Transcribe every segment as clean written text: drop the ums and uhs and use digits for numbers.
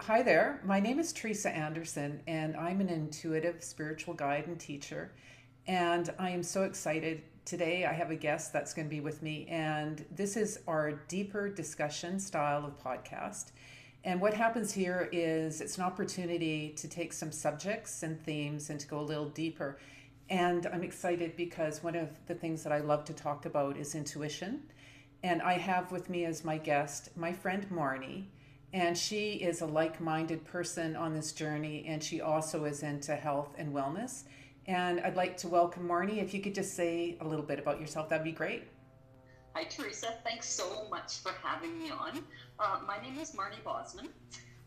Hi there. My name is Teresa Anderson, and I'm an intuitive spiritual guide and teacher. And I am so excited. Today, I have a guest that's going to be with me, and this is our deeper discussion style of podcast. And what happens here is it's an opportunity to take some subjects and themes and to go a little deeper. And I'm excited because one of the things that I love to talk about is intuition. And I have with me as my guest my friend Marnie, and she is a like minded person on this journey, and she also is into health and wellness. And I'd like to welcome Marnie. If you could just say a little bit about yourself, that'd be great. Hi, Teresa. Thanks so much for having me on. My name is Marnie Bosman.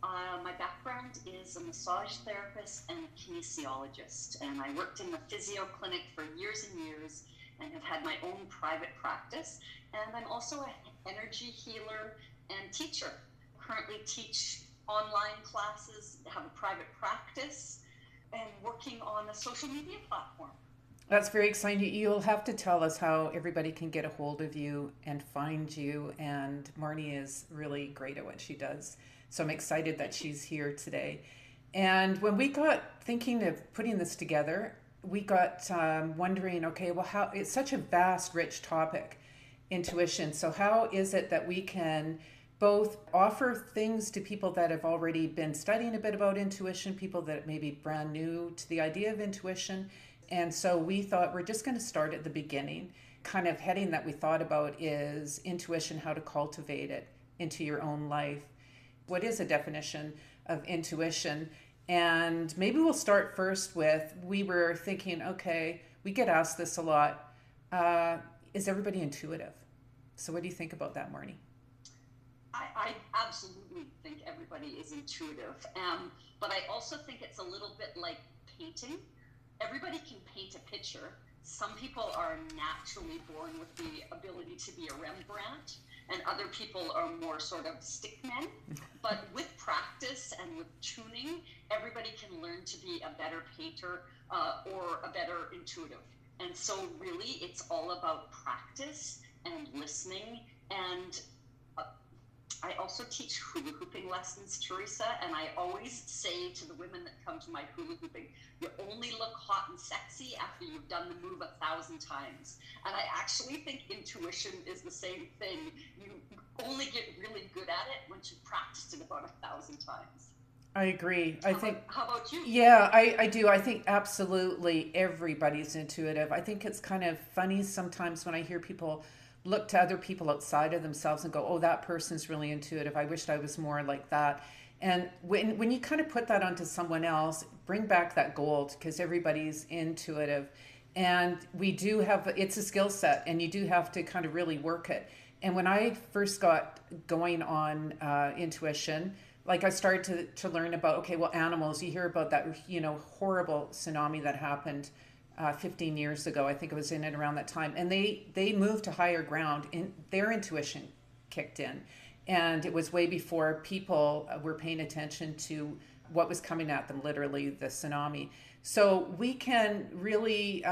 My background is a massage therapist and kinesiologist, and I worked in the physio clinic for years and years and have had my own private practice. And I'm also an energy healer and teacher. Currently teach online classes, have a private practice, and working on a social media platform. That's very exciting. You'll have to tell us how everybody can get a hold of you and find you. And Marnie is really great at what she does. So I'm excited that she's here today. And when we got thinking of putting this together, we got wondering, okay, well, how it's such a vast, rich topic, intuition. So how is it that we can both offer things to people that have already been studying a bit about intuition, people that may be brand new to the idea of intuition? And so we thought we're just going to start at the beginning. Kind of heading that we thought about is intuition, how to cultivate it into your own life. What is a definition of intuition? And maybe we'll start first with we were thinking, okay, we get asked this a lot. Uh, is everybody intuitive? So, what do you think about that, Marnie? I absolutely think everybody is intuitive, but I also think it's a little bit like painting. Everybody can paint a picture. Some people are naturally born with the ability to be a Rembrandt, and other people are more sort of stickmen. But with practice and with tuning, everybody can learn to be a better painter or a better intuitive. And so, really, it's all about practice and listening and uh, I also teach hula hooping lessons, Teresa, and I always say to the women that come to my hula hooping, you only look hot and sexy after you've done the move 1,000 times. And I actually think intuition is the same thing. You only get really good at it once you've practiced it about 1,000 times. I agree. I How about, think, how about you? yeah, I do. I think absolutely everybody's intuitive. I think it's kind of funny sometimes when I hear people look to other people outside of themselves and go, oh, that person's really intuitive. I wished I was more like that. And when you kind of put that onto someone else, bring back that gold because everybody's intuitive. And we do have, it's a skill set and you do have to kind of really work it. And when I first got going on intuition, like I started to learn about, okay, well, animals, you hear about that, horrible tsunami that happened 15 years ago. I think it was in and around that time. And they moved to higher ground and their intuition kicked in. And it was way before people were paying attention to what was coming at them, literally the tsunami. So we can really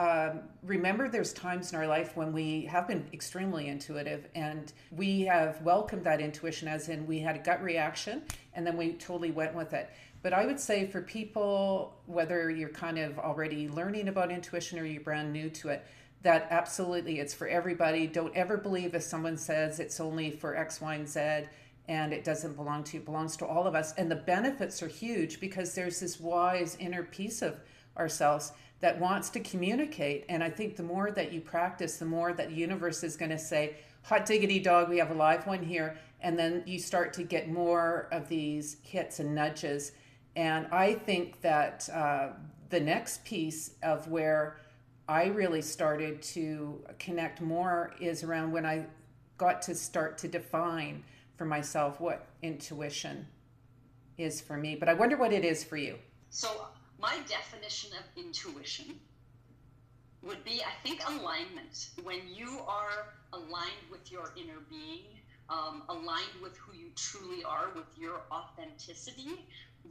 remember there's times in our life when we have been extremely intuitive and we have welcomed that intuition, as in we had a gut reaction and then we totally went with it. But I would say for people, whether you're kind of already learning about intuition or you're brand new to it, that absolutely it's for everybody. Don't ever believe if someone says it's only for X, Y, and Z and it doesn't belong to you. It belongs to all of us. And the benefits are huge because there's this wise inner piece of ourselves that wants to communicate. And I think the more that you practice, the more that the universe is going to say, hot diggity dog, we have a live one here. And then you start to get more of these hits and nudges. And I think that the next piece of where I really started to connect more is around when I got to start to define for myself what intuition is for me. But I wonder what it is for you. So, my definition of intuition would be, I think, alignment. When you are aligned with your inner being, aligned with who you truly are, with your authenticity,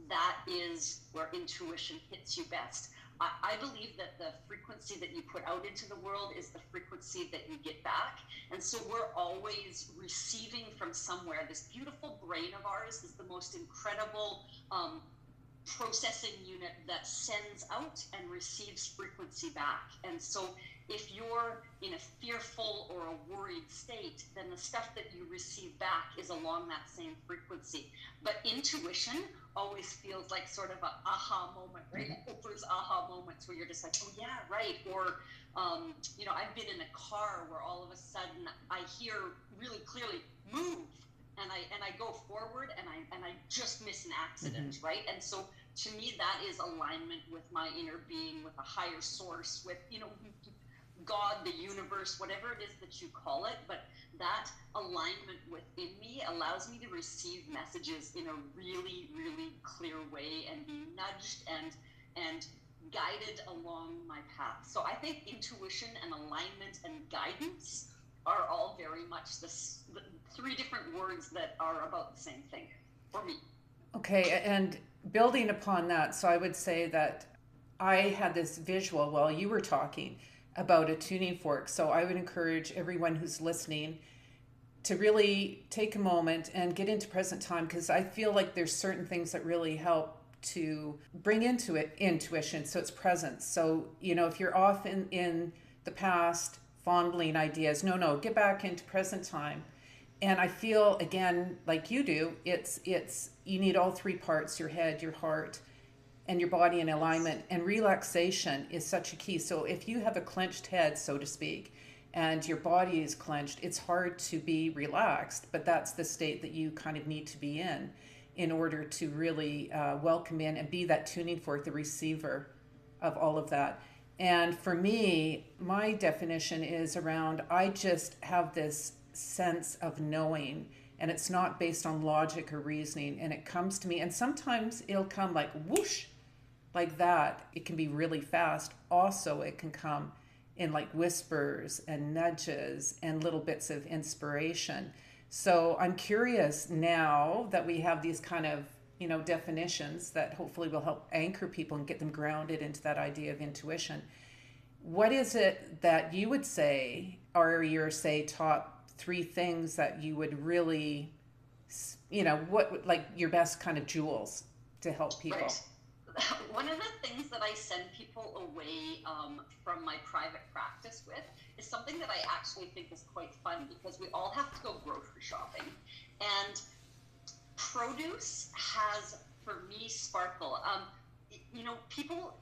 that is where intuition hits you best. I believe that the frequency that you put out into the world is the frequency that you get back. And so we're always receiving from somewhere. This beautiful brain of ours is the most incredible um, processing unit that sends out and receives frequency back. And so if you're in a fearful or a worried state, then the stuff that you receive back is along that same frequency. But intuition always feels like sort of a aha moment, right? Oprah's aha moments where you're just like, oh yeah, right. Or, I've been in a car where all of a sudden I hear really clearly, move. And I go forward and I just miss an accident, right? And so to me, that is alignment with my inner being, with a higher source, with, God, the universe, whatever it is that you call it. But that alignment within me allows me to receive messages in a really, really clear way and be nudged and guided along my path. So I think intuition and alignment and guidance are all very much the three different words that are about the same thing for me. Okay, and building upon that, so I would say that I had this visual while you were talking about a tuning fork. So I would encourage everyone who's listening to really take a moment and get into present time, because I feel like there's certain things that really help to bring into it intuition, so it's present. So, if you're off in the past fondling ideas, no, get back into present time. And I feel, again, like you do, it's you need all three parts: your head, your heart, and your body in alignment. And relaxation is such a key. So if you have a clenched head, so to speak, and your body is clenched, it's hard to be relaxed, but that's the state that you kind of need to be in order to really welcome in and be that tuning fork, the receiver of all of that. And for me, my definition is around, I just have this sense of knowing, and it's not based on logic or reasoning, and it comes to me, and sometimes it'll come like whoosh, like that. It can be really fast. Also, it can come in like whispers and nudges and little bits of inspiration. So I'm curious, now that we have these kind of definitions that hopefully will help anchor people and get them grounded into that idea of intuition, what is it that you would say are your, say, top three things that you would really, what, like, your best kind of jewels to help people? Right. One of the things that I send people away from my private practice with is something that I actually think is quite fun, because we all have to go grocery shopping, and produce has, for me, sparkle. People,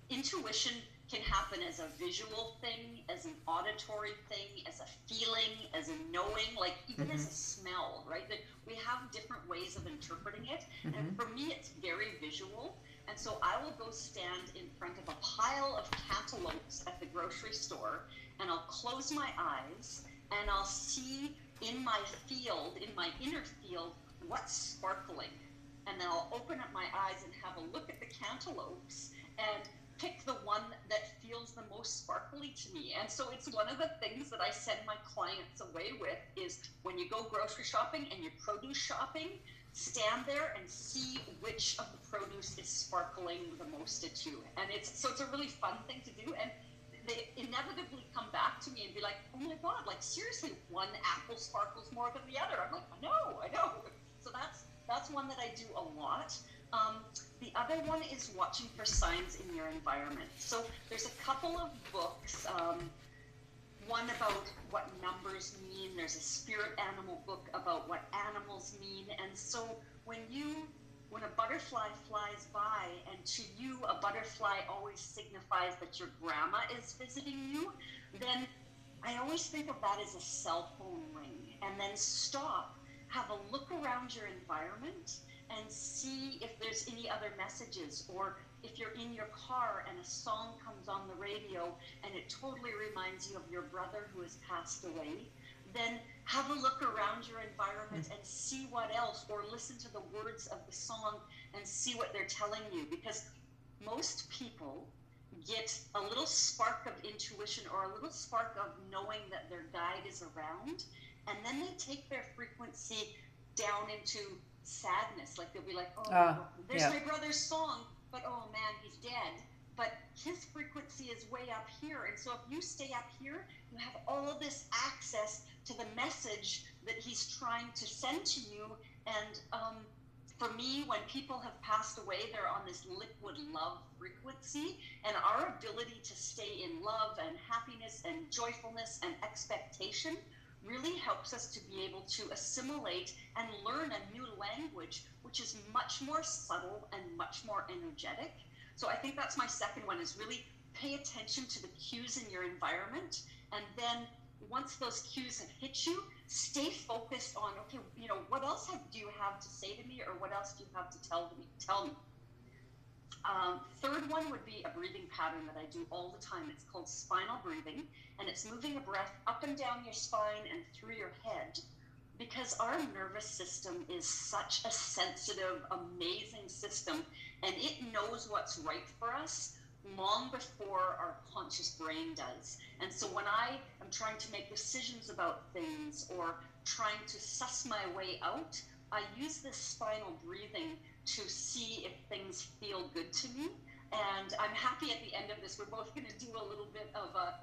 intuition can happen as a visual thing, as an auditory thing, as a feeling, as a knowing, like even as a smell, right? That we have different ways of interpreting it. And for me, it's very visual. And so I will go stand in front of a pile of cantaloupes at the grocery store, and I'll close my eyes and I'll see in my field, in my inner field, what's sparkling. And then I'll open up my eyes and have a look at the cantaloupes and pick the one that feels the most sparkly to me. And so it's one of the things that I send my clients away with is, when you go grocery shopping and you're produce shopping, stand there and see which of the produce is sparkling the most at you. And it's a really fun thing to do. And they inevitably come back to me and be like, oh my God, like seriously, one apple sparkles more than the other. I'm like, I know. So that's one that I do a lot. The other one is watching for signs in your environment. So there's a couple of books, one about what numbers mean. There's a spirit animal book about what animals mean. And so when a butterfly flies by, and to you a butterfly always signifies that your grandma is visiting you, then I always think of that as a cell phone ring. And then stop, have a look around your environment, and see if there's any other messages, or if you're in your car and a song comes on the radio and it totally reminds you of your brother who has passed away, then have a look around your environment and see what else, or listen to the words of the song and see what they're telling you. Because most people get a little spark of intuition or a little spark of knowing that their guide is around, and then they take their frequency down into sadness. Like they'll be like, there's my brother's song, but oh man, he's dead. But his frequency is way up here. And so if you stay up here, you have all of this access to the message that he's trying to send to you. And For me, when people have passed away, they're on this liquid love frequency, and our ability to stay in love and happiness and joyfulness and expectation really helps us to be able to assimilate and learn a new language, which is much more subtle and much more energetic. So I think that's my second one, is really pay attention to the cues in your environment, and then once those cues have hit you, stay focused on, okay, what else do you have to say to me, or what else do you have to tell me? Third one would be a breathing pattern that I do all the time. It's called spinal breathing, and it's moving a breath up and down your spine and through your head, because our nervous system is such a sensitive, amazing system, and it knows what's right for us long before our conscious brain does. And so when I am trying to make decisions about things or trying to suss my way out, I use this spinal breathing to see if things feel good to me. And I'm happy at the end of this, we're both going to do a little bit of a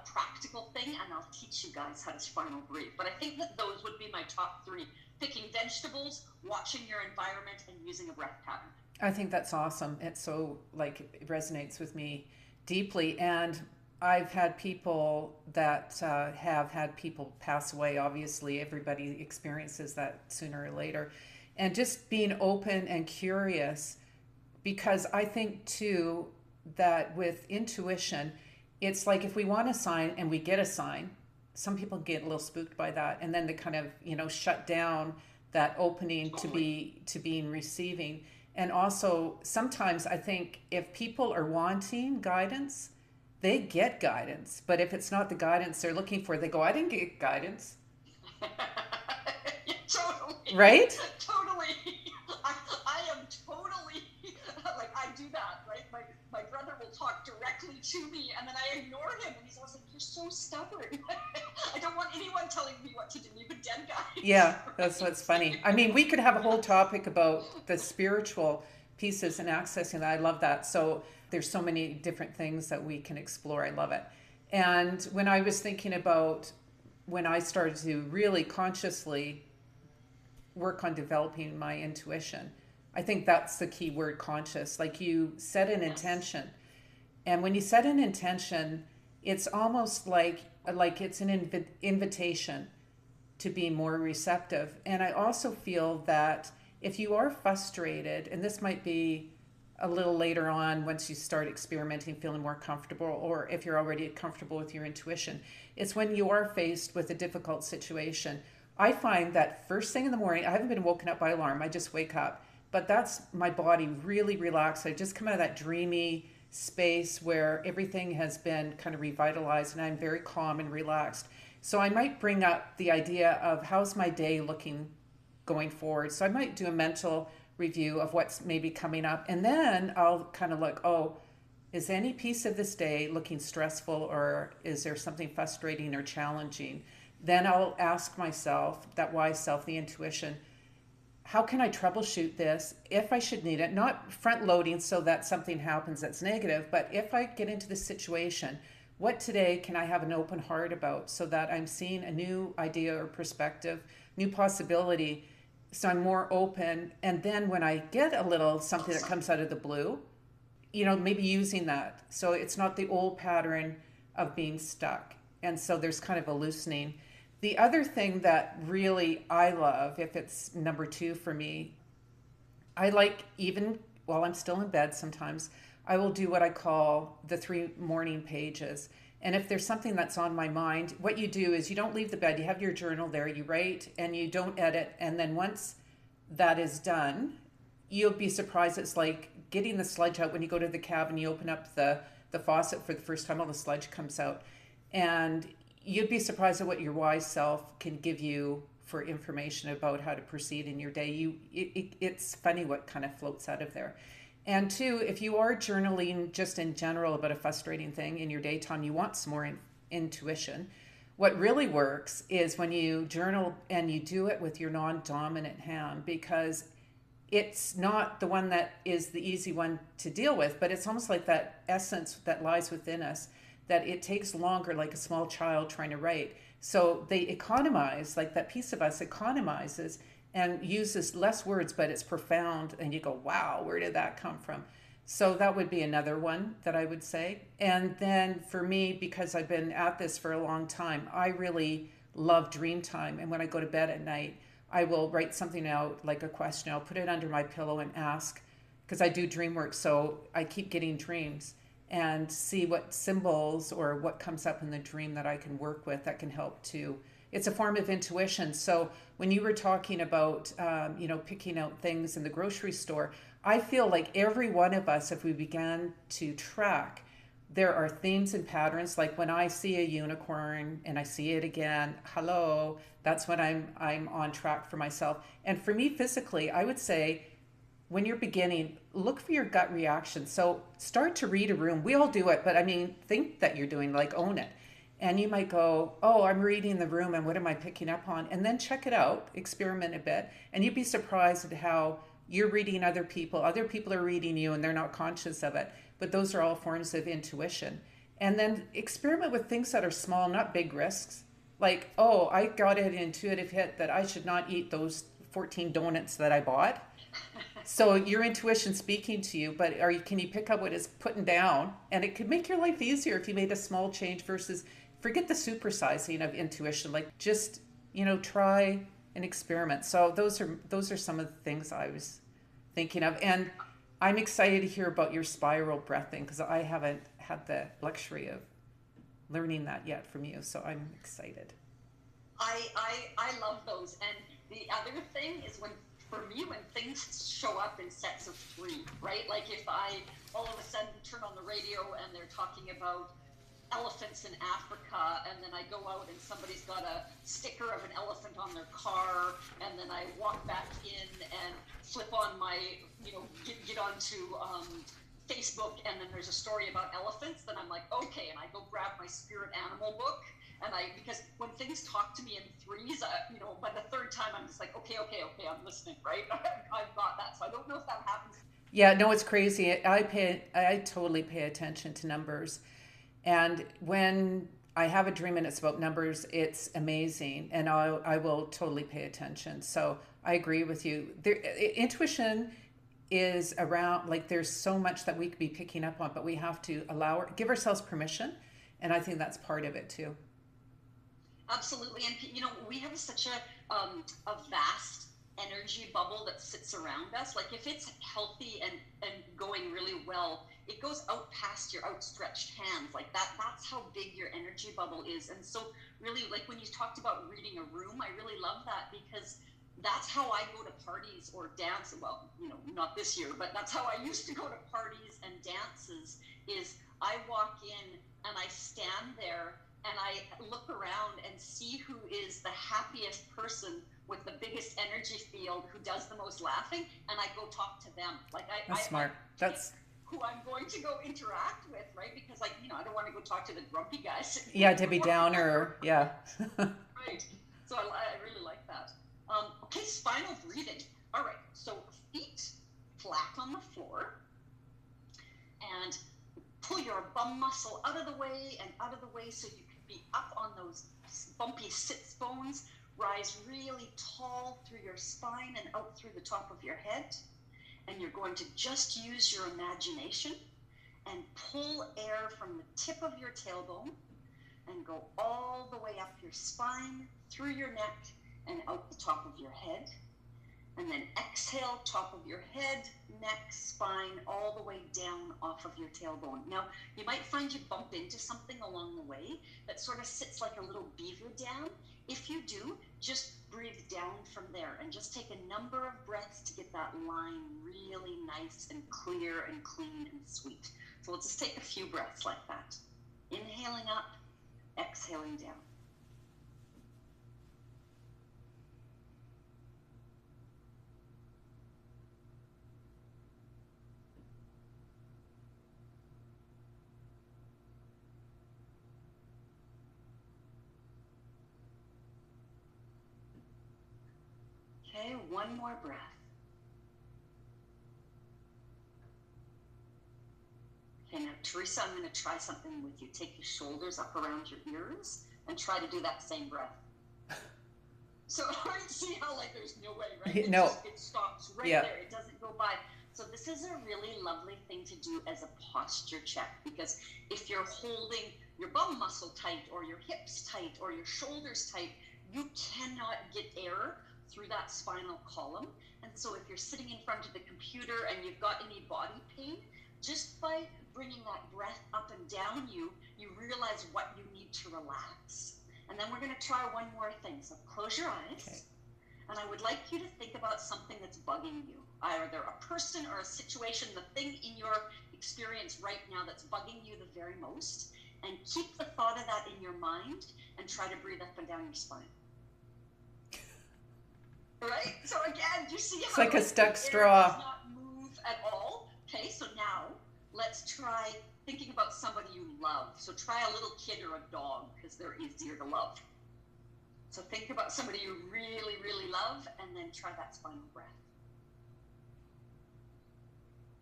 practical thing, and I'll teach you guys how to spinal breathe. But I think that those would be my top three: picking vegetables, watching your environment, and using a breath pattern. I think that's awesome. It's so, like, it resonates with me deeply. And I've had people that have had people pass away. Obviously, everybody experiences that sooner or later. And just being open and curious, because I think too that with intuition, it's like if we want a sign and we get a sign, some people get a little spooked by that, and then they kind of, shut down that opening to being receiving. And also, sometimes I think if people are wanting guidance, they get guidance. But if it's not the guidance they're looking for, they go, I didn't get guidance. Yeah, totally. Right? Totally. I am totally, like, I do that, right? My brother will talk directly to me, and then I ignore him, and he's always like, you're so stubborn. I don't want anyone telling me what to do, even dead guys. Yeah, that's what's funny. I mean, we could have a whole topic about the spiritual pieces and accessing that. I love that. So there's so many different things that we can explore. I love it. And when I was thinking about when I started to really consciously work on developing my intuition, I think that's the key word, conscious. Like, you set an intention. And when you set an intention, it's almost like it's an invitation to be more receptive. And I also feel that if you are frustrated, and this might be a little later on once you start experimenting, feeling more comfortable, or if you're already comfortable with your intuition, it's when you are faced with a difficult situation. I find that first thing in the morning, I haven't been woken up by alarm, I just wake up, but that's my body really relaxed. I just come out of that dreamy space where everything has been kind of revitalized, and I'm very calm and relaxed. So I might bring up the idea of how's my day looking going forward. So I might do a mental review of what's maybe coming up, and then I'll kind of look, is any piece of this day looking stressful, or is there something frustrating or challenging? Then I'll ask myself, that wise self, the intuition, how can I troubleshoot this if I should need it? Not front loading so that something happens that's negative, but if I get into this situation, what today can I have an open heart about so that I'm seeing a new idea or perspective, new possibility, so I'm more open. And then when I get a little something that comes out of the blue, maybe using that. So it's not the old pattern of being stuck. And so there's kind of a loosening. The other thing that really I love, if it's number two for me, I like, even while I'm still in bed sometimes, I will do what I call the 3 morning pages. And if there's something that's on my mind, what you do is you don't leave the bed, you have your journal there, you write and you don't edit. And then once that is done, you'll be surprised. It's like getting the sludge out when you go to the cabin, you open up the faucet for the first time, all the sludge comes out. And you'd be surprised at what your wise self can give you for information about how to proceed in your day. It's funny what kind of floats out of there. And two, if you are journaling just in general about a frustrating thing in your daytime, you want some more intuition. What really works is when you journal and you do it with your non-dominant hand, because it's not the one that is the easy one to deal with, but it's almost like that essence that lies within us, that it takes longer, like a small child trying to write. So they economize, like that piece of us economizes, and uses less words, but it's profound. And you go, wow, where did that come from? So that would be another one that I would say. And then for me, because I've been at this for a long time, I really love dream time. And when I go to bed at night, I will write something out, like a question. I'll put it under my pillow and ask, because I do dream work. So I keep getting dreams and see what symbols or what comes up in the dream that I can work with that can help to. It's a form of intuition. So when you were talking about, picking out things in the grocery store, I feel like every one of us, if we began to track, there are themes and patterns. Like when I see a unicorn and I see it again, hello, that's when I'm on track for myself. And for me physically, I would say when you're beginning, look for your gut reaction. So start to read a room. We all do it, but I mean, think that you're doing, like, own it. And you might go, oh, I'm reading the room and what am I picking up on? And then check it out, experiment a bit, and you'd be surprised at how you're reading other people. Other people are reading you and they're not conscious of it. But those are all forms of intuition. And then experiment with things that are small, not big risks. Like, oh, I got an intuitive hit that I should not eat those 14 donuts that I bought. So your intuition speaking to you, but can you pick up what it's putting down? And it could make your life easier if you made a small change versus forget the supersizing of intuition. Like, just, try and experiment. So those are some of the things I was thinking of. And I'm excited to hear about your spiral breathing because I haven't had the luxury of learning that yet from you. So I'm excited. I love those. And the other thing is for me, when things show up in sets of three, right? Like if I all of a sudden turn on the radio and they're talking about elephants in Africa, and then I go out and somebody's got a sticker of an elephant on their car, and then I walk back in and flip on my, get onto Facebook, and then there's a story about elephants, then I'm like, okay, and I go grab my spirit animal book, and because when things talk to me in threes, by the third time I'm just like, okay, I'm listening, right? I've got that, so I don't know if that happens. Yeah, no, it's crazy. I totally pay attention to numbers. And when I have a dream and it's about numbers, it's amazing. And I will totally pay attention. So I agree with you. Intuition is around, like, there's so much that we could be picking up on, but we have to give ourselves permission. And I think that's part of it too. Absolutely. And, we have such a vast energy bubble that sits around us. Like if it's healthy and going really well, it goes out past your outstretched hands. Like that's how big your energy bubble is. And so really, like when you talked about reading a room, I really love that because that's how I go to parties or dance. Well, not this year, but that's how I used to go to parties and dances is I walk in and I stand there and I look around and see who is the happiest person with the biggest energy field, who does the most laughing, and I go talk to them. Like That's smart. That's who I'm going to go interact with, right? Because I don't want to go talk to the grumpy guys. Yeah, Debbie Downer. Yeah. Right. So I really like that. Okay, spinal breathing. All right. So feet flat on the floor, and pull your bum muscle out of the way and out of the way so you can be up on those bumpy sits bones. Rise really tall through your spine and out through the top of your head. And you're going to just use your imagination and pull air from the tip of your tailbone and go all the way up your spine, through your neck, and out the top of your head. And then exhale, top of your head, neck, spine, all the way down off of your tailbone. Now, you might find you bump into something along the way that sort of sits like a little beaver dam. If you do, just breathe down from there and just take a number of breaths to get that line really nice and clear and clean and sweet. So let's just take a few breaths like that. Inhaling up, exhaling down. Okay, one more breath. Okay, now Teresa, I'm going to try something with you. Take your shoulders up around your ears and try to do that same breath. So see how like there's no way, right? No. It stops right Yeah. there. It doesn't go by. So this is a really lovely thing to do as a posture check, because if you're holding your bum muscle tight or your hips tight or your shoulders tight, you cannot get air through that spinal column. And so if you're sitting in front of the computer and you've got any body pain, just by bringing that breath up and down you realize what you need to relax. And then we're going to try one more thing. So close your eyes. Okay. And I would like you to think about something that's bugging you, either a person or a situation, the thing in your experience right now that's bugging you the very most. And keep the thought of that in your mind and try to breathe up and down your spine. Right? So again, you see how It's like a stuck the air straw. does not move at all? Okay, so now let's try thinking about somebody you love. So try a little kid or a dog, because they're easier to love. So think about somebody you really, really love, and then try that spinal breath.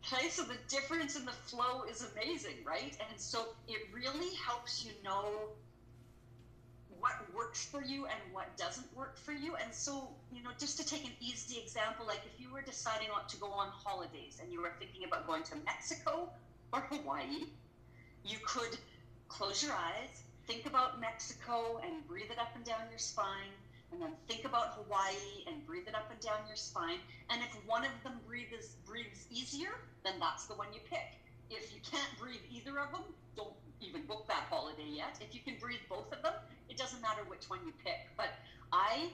Okay, so the difference in the flow is amazing, right? And so it really helps you know what works for you and what doesn't work for you. And so, just to take an easy example, like if you were deciding on to go on holidays and you were thinking about going to Mexico or Hawaii, you could close your eyes, think about Mexico and breathe it up and down your spine, and then think about Hawaii and breathe it up and down your spine. And if one of them breathes easier, then that's the one you pick. If you can't breathe either of them, don't even book that holiday yet. If you can breathe both of them, it doesn't matter which one you pick. But I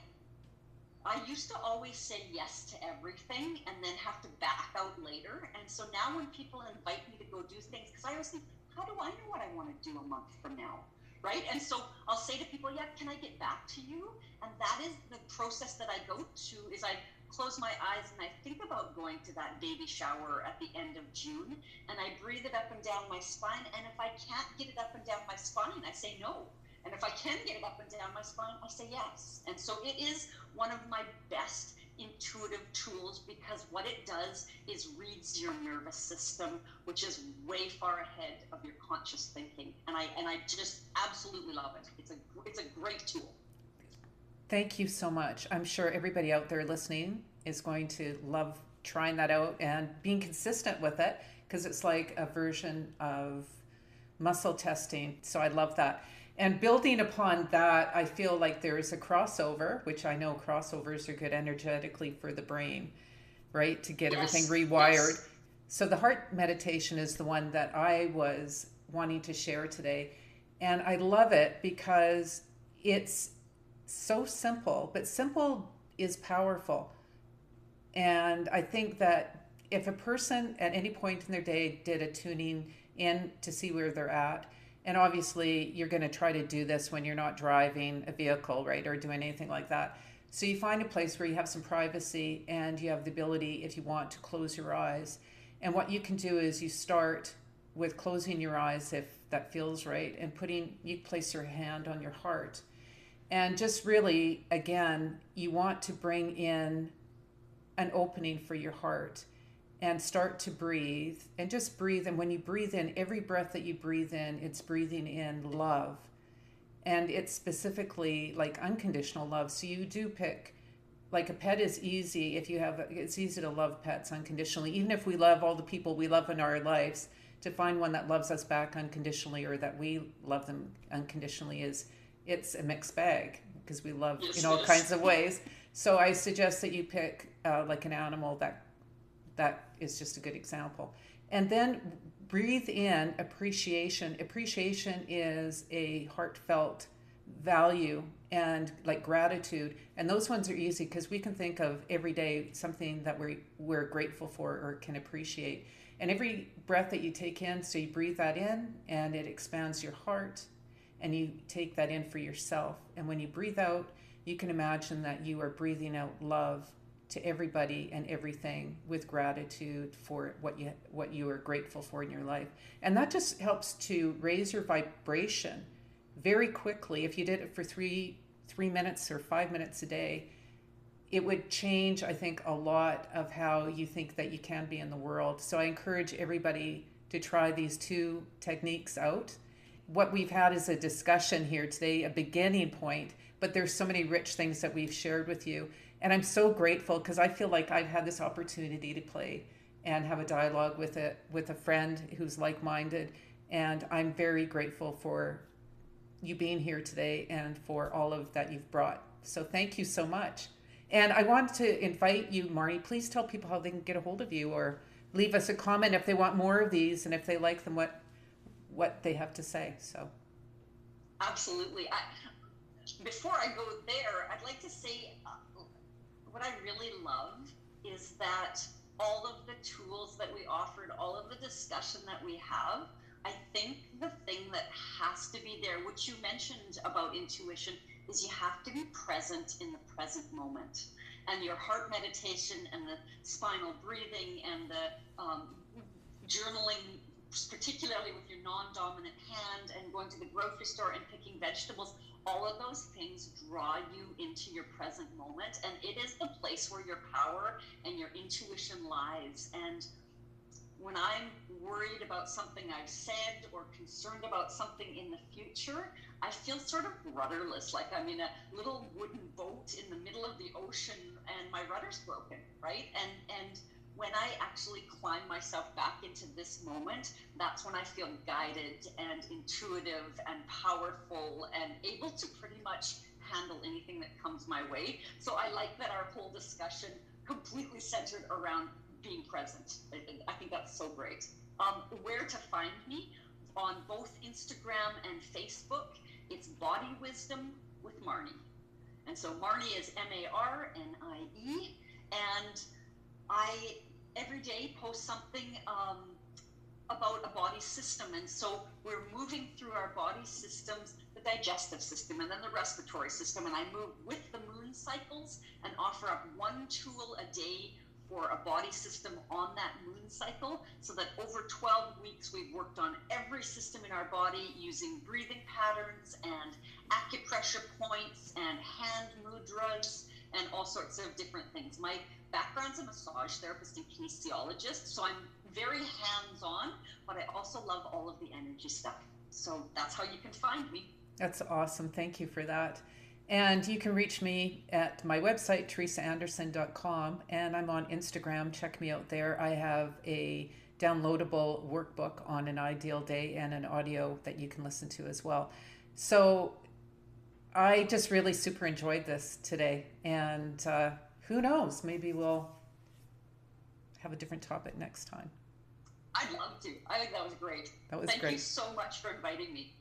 used to always say yes to everything and then have to back out later. And so now when people invite me to go do things, because I always think, how do I know what I want to do a month from now? Right? And so I'll say to people, yeah, can I get back to you? And that is the process that I go to, is I close my eyes and I think about going to that baby shower at the end of June, and I breathe it up and down my spine. And if I can't get it up and down my spine, I say no. And if I can get it up and down my spine, I say yes. And so it is one of my best intuitive tools, because what it does is reads your nervous system, which is way far ahead of your conscious thinking. And I just absolutely love it. It's a great tool. Thank you so much. I'm sure everybody out there listening is going to love trying that out and being consistent with it, because it's like a version of muscle testing. So I love that. And building upon that, I feel like there is a crossover, which I know crossovers are good energetically for the brain, right? To get everything rewired. Yes. So the heart meditation is the one that I was wanting to share today. And I love it because it's so simple, but simple is powerful. And I think that if a person at any point in their day did a tuning in to see where they're at, and obviously you're going to try to do this when you're not driving a vehicle, right, or doing anything like that. So you find a place where you have some privacy and you have the ability, if you want, to close your eyes. And what you can do is you start with closing your eyes if that feels right, and you place your hand on your heart. And just really, again, you want to bring in an opening for your heart and start to breathe, and just breathe. And when you breathe in, every breath that you breathe in, it's breathing in love. And it's specifically like unconditional love. So you do pick, like a pet is easy it's easy to love pets unconditionally. Even if we love all the people we love in our lives, to find one that loves us back unconditionally, or that we love them unconditionally, it's a mixed bag, because we love in all kinds of ways. So I suggest that you pick like an animal that is just a good example. And then breathe in appreciation. Appreciation is a heartfelt value and like gratitude. And those ones are easy because we can think of every day something that we're grateful for or can appreciate. And every breath that you take in, so you breathe that in and it expands your heart, and you take that in for yourself. And when you breathe out, you can imagine that you are breathing out love to everybody and everything, with gratitude for what you are grateful for in your life. And that just helps to raise your vibration very quickly. If you did it for 3 minutes or 5 minutes a day, it would change, I think, a lot of how you think that you can be in the world. So I encourage everybody to try these 2 techniques out. What we've had is a discussion here today, a beginning point, but there's so many rich things that we've shared with you. And I'm so grateful because I feel like I've had this opportunity to play and have a dialogue with a friend who's like-minded. And I'm very grateful for you being here today and for all of that you've brought. So thank you so much. And I want to invite you, Marnie, please tell people how they can get a hold of you or leave us a comment if they want more of these and if they like them, what they have to say. So Absolutely. Before I go there, I'd like to say what I really love is that all of the tools that we offered, all of the discussion that we have, I think the thing that has to be there, which you mentioned about intuition, is you have to be present in the present moment. And your heart meditation and the spinal breathing and the journaling, particularly with your non-dominant hand, and going to the grocery store and picking vegetables, all of those things draw you into your present moment. And it is the place where your power and your intuition lies. And when I'm worried about something I've said or concerned about something in the future, I feel sort of rudderless, like I'm in a little wooden boat in the middle of the ocean and my rudder's broken, right? And when I actually climb myself back into this moment, that's when I feel guided and intuitive and powerful and able to pretty much handle anything that comes my way. So I like that our whole discussion completely centered around being present. I think that's so great. Where to find me? On both Instagram and Facebook, it's Body Wisdom with Marnie. And so Marnie is Marnie, and I every day post something about a body system. And so we're moving through our body systems, the digestive system and then the respiratory system, and I move with the moon cycles and offer up one tool a day for a body system on that moon cycle, so that over 12 weeks we've worked on every system in our body using breathing patterns and acupressure points and hand mudras and all sorts of different things. My background's a massage therapist and kinesiologist, so I'm very hands-on, but I also love all of the energy stuff. So that's how you can find me. that's awesome. Thank you for that. And you can reach me at my website, teresaanderson.com, and I'm on Instagram. Check me out there. I have a downloadable workbook on an ideal day and an audio that you can listen to as well. So I just really super enjoyed this today. And who knows, maybe we'll have a different topic next time. I'd love to. I think that was great. That was Thank great. you so much for inviting me.